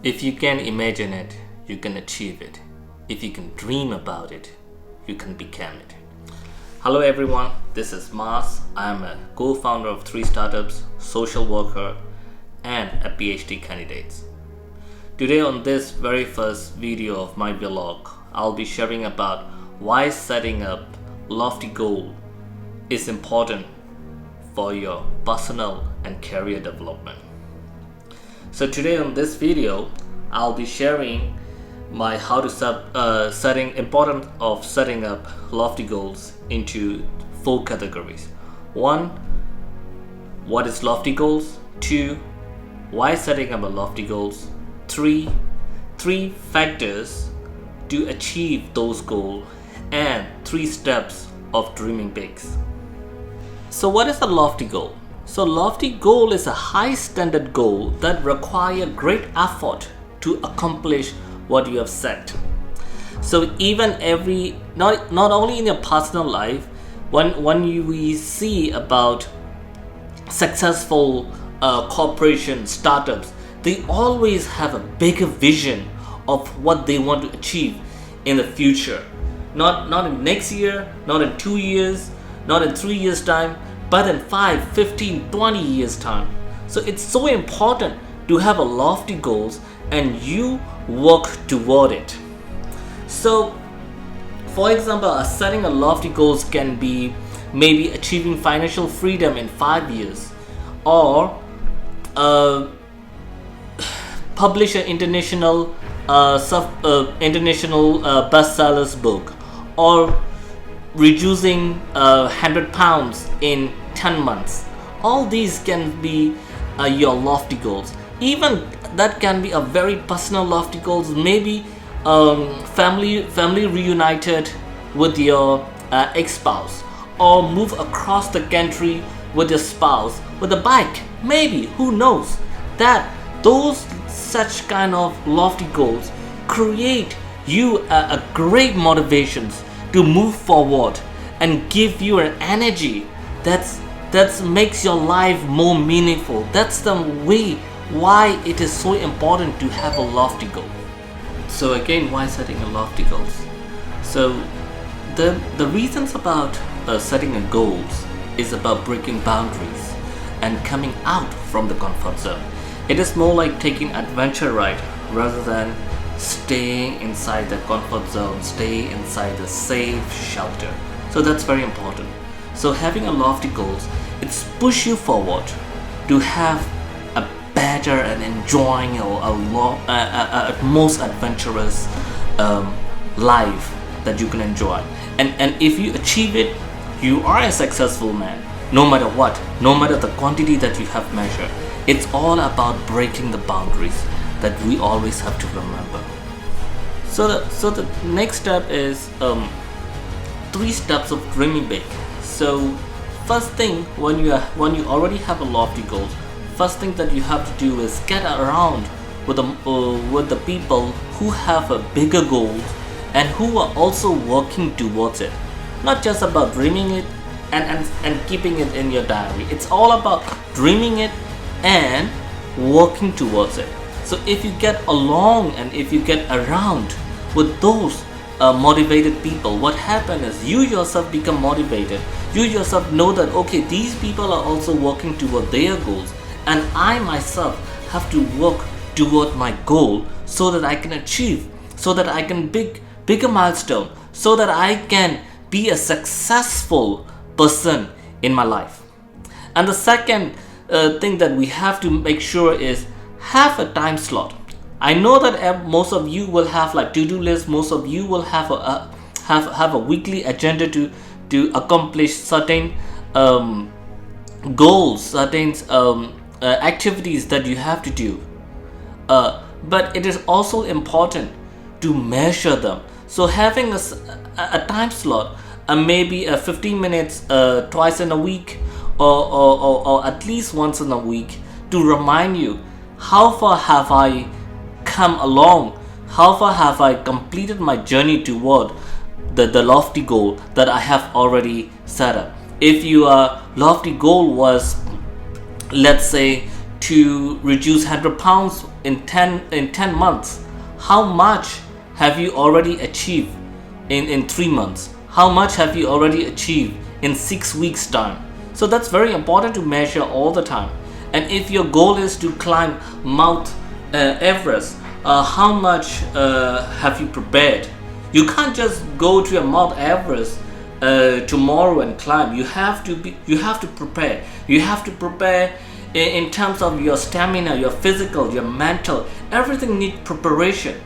If you can imagine it, you can achieve it. If you can dream about it, you can become it. Hello everyone, this is Mars. I'm a co-founder of 3 startups, social worker, and a PhD candidate. Today on this very first video of my vlog, I'll be sharing about why setting up lofty goal is important for your personal and career development. So today on this video, I'll be sharing my how to important of setting up lofty goals into 4 categories. 1, what is lofty goals? 2, why setting up a lofty goals? 3 factors to achieve those goals, and 3 steps of dreaming big. So what is a lofty goal? So lofty goal is a high standard goal that require great effort to accomplish what you have set. So even not only in your personal life, when we see about successful corporations, startups, they always have a bigger vision of what they want to achieve in the future. Not in next year, not in 2 years, not in 3 years time, but in 5, 15, 20 years time. So it's so important to have a lofty goals and you work toward it. So for example, setting a lofty goals can be maybe achieving financial freedom in 5 years, or publish an international bestsellers book, or reducing 100 pounds in 10 months. All these can be your lofty goals. Even that can be a very personal lofty goals. Maybe family reunited with your ex-spouse, or move across the country with your spouse with a bike. Maybe, who knows? That those such kind of lofty goals create you a great motivations to move forward and give you an energy that makes your life more meaningful. That's the way why it is so important to have a lofty goal. So again, why setting a lofty goals? So the reasons about setting a goals is about breaking boundaries and coming out from the comfort zone. It is more like taking adventure ride rather than staying inside the comfort zone, stay inside the safe shelter. So that's very important. So having a lofty goals, it's push you forward to have a better and enjoying a most adventurous life that you can enjoy. And if you achieve it, you are a successful man. No matter what, no matter the quantity that you have measured, it's all about breaking the boundaries that we always have to remember. So the next step is 3 steps of dreaming big. So first thing, when you already have a lofty goals, first thing that you have to do is get around with the people who have a bigger goal and who are also working towards it. Not just about dreaming it and keeping it in your diary. It's all about dreaming it and working towards it. So if you get along and if you get around with those motivated people, what happens is you yourself become motivated. You yourself know that okay, these people are also working toward their goals, and I myself have to work toward my goal so that I can achieve, so that I can bigger milestone, so that I can be a successful person in my life. And the second thing that we have to make sure is have a time slot. I know that most of you will have like to-do list. Most of you will have a weekly agenda to accomplish certain goals, certain activities that you have to do. But it is also important to measure them. So having a time slot, maybe 15 minutes twice in a week, or at least once in a week, to remind you how far have I come along, how far have I completed my journey toward the lofty goal that I have already set up. If your lofty goal was, let's say, to reduce 100 pounds in 10 months, how much have you already achieved in 3 months? How much have you already achieved in 6 weeks time? So that's very important to measure all the time. And if your goal is to climb Mount Everest, how much have you prepared? You can't just go to a Mount Everest tomorrow and climb. You have to prepare. You have to prepare in terms of your stamina, your physical, your mental. Everything needs preparation.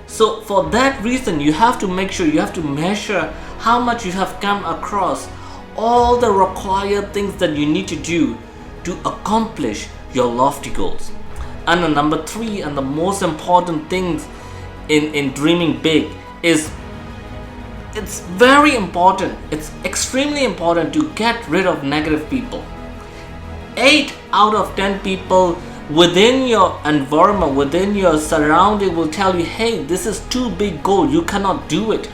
So for that reason, you have to make sure, you have to measure how much you have come across, all the required things that you need to do to accomplish your lofty goals. And the number 3 and the most important things in dreaming big is, it's very important, it's extremely important to get rid of negative people. 8 out of 10 people within your environment, within your surrounding will tell you, hey, this is too big goal, you cannot do it.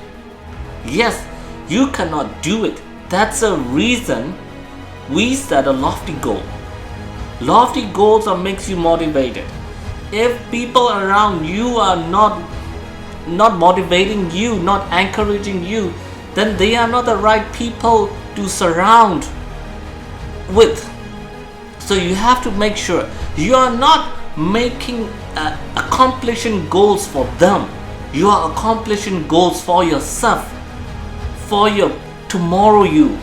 Yes, you cannot do it. That's a reason we set a lofty goal. Lofty goals are makes you motivated. If people around you are not motivating you, not encouraging you, then they are not the right people to surround with. So you have to make sure you are not making accomplishing goals for them. You are accomplishing goals for yourself, for your tomorrow you,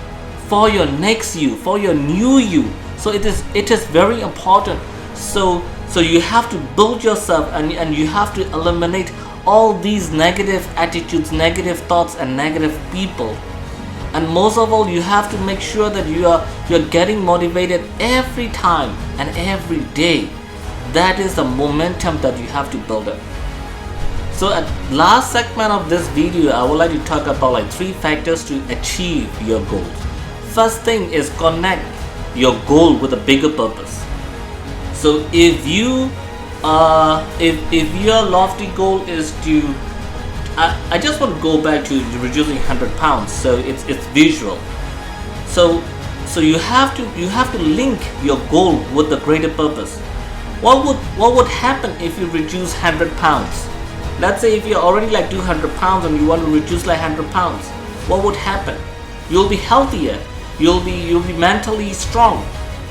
for your next you, for your new you. So it is very important. So you have to build yourself, and you have to eliminate all these negative attitudes, negative thoughts, and negative people. And most of all, you have to make sure that you're getting motivated every time and every day. That is the momentum that you have to build up. So at last segment of this video, I would like to talk about like 3 factors to achieve your goals. First thing is connect your goal with a bigger purpose. So if you if your lofty goal is to, I just want to go back to reducing 100 pounds. So it's visual. So you have to link your goal with the greater purpose. What would happen if you reduce 100 pounds? Let's say if you're already like 200 pounds and you want to reduce like 100 pounds, what would happen? You'll be healthier. You'll be mentally strong.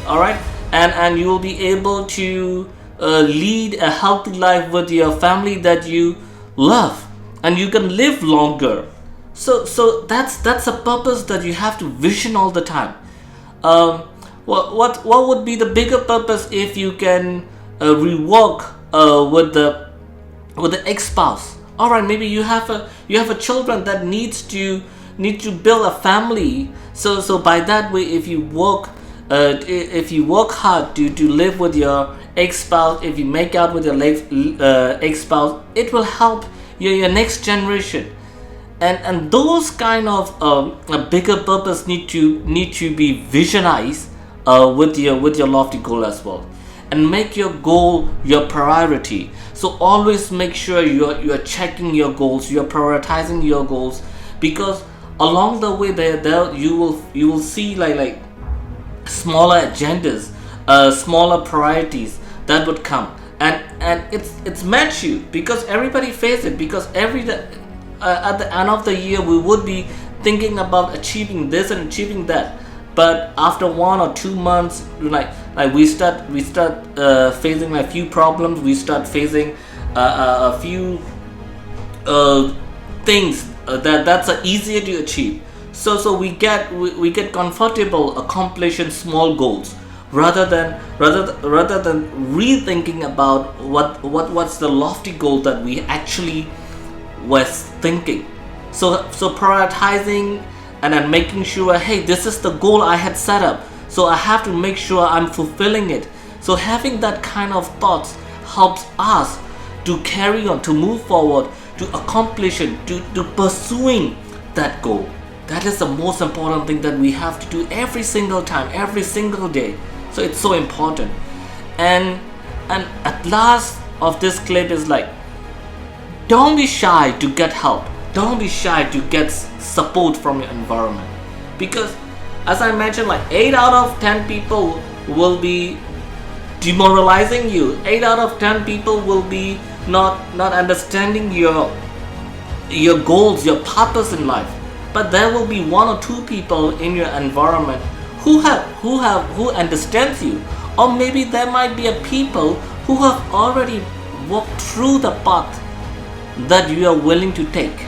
All right, and you will be able to lead a healthy life with your family that you love, and you can live longer. So that's a purpose that you have to vision all the time. What would be the bigger purpose if you can rework with the ex-spouse? All right, maybe you have a children that need to build a family. So by that way, if you work hard to live with your ex-spouse, if you make out with your ex-spouse, it will help your next generation. And those kind of a bigger purpose need to be visualized with your lofty goal as well, and make your goal your priority. So always make sure you're checking your goals, you're prioritizing your goals, because along the way there you will see like smaller agendas, smaller priorities that would come, and it's match you, because everybody face it, because at the end of the year we would be thinking about achieving this and achieving that, but after 1 or 2 months, like we start facing like few problems, we start facing a few things that's easier to achieve. So we get comfortable accomplishing small goals, rather than rethinking about what's the lofty goal that we actually was thinking. So prioritizing and then making sure, hey, this is the goal I had set up, so I have to make sure I'm fulfilling it. So having that kind of thoughts helps us to carry on, to move forward, to accomplishing, to pursuing that goal. That is the most important thing that we have to do every single time, every single day. So it's so important. And at last of this clip is like, don't be shy to get help. Don't be shy to get support from your environment, because as I mentioned, like 8 out of 10 people will be demoralizing you. 8 out of 10 people will be not understanding your goals, your purpose in life. But there will be 1 or 2 people in your environment who understands you. Or maybe there might be a people who have already walked through the path that you are willing to take.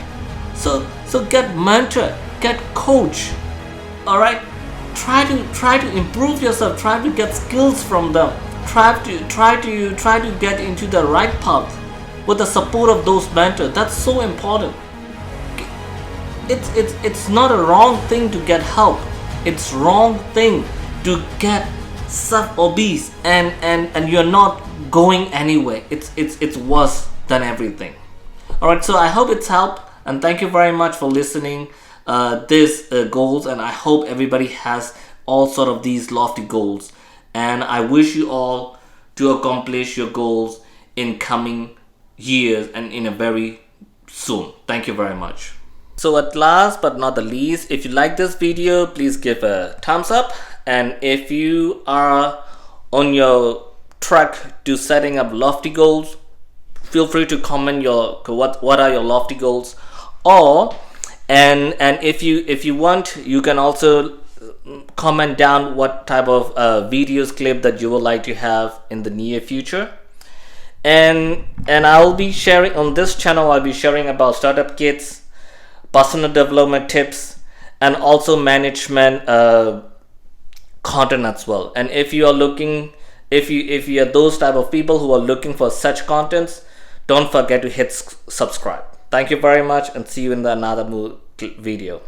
So get mentor, get coach. All right, try to improve yourself. Try to get skills from them. Try to get into the right path with the support of those mentors. That's so important. It's not a wrong thing to get help. It's wrong thing to get self-obese and you're not going anywhere. It's worse than everything. All right, so I hope it's helped, and thank you very much for listening these goals, and I hope everybody has all sort of these lofty goals, and I wish you all to accomplish your goals in coming years and in a very soon. Thank you very much. So at last but not the least, if you like this video, please give a thumbs up, and if you are on your track to setting up lofty goals, feel free to comment your what are your lofty goals, or and if you want, you can also comment down what type of videos clip that you would like to have in the near future. And I'll be sharing on this channel, I'll be sharing about startup kits, personal development tips, and also management content as well. And if you are looking, if you are those type of people who are looking for such contents, don't forget to hit subscribe. Thank you very much, and see you in another video.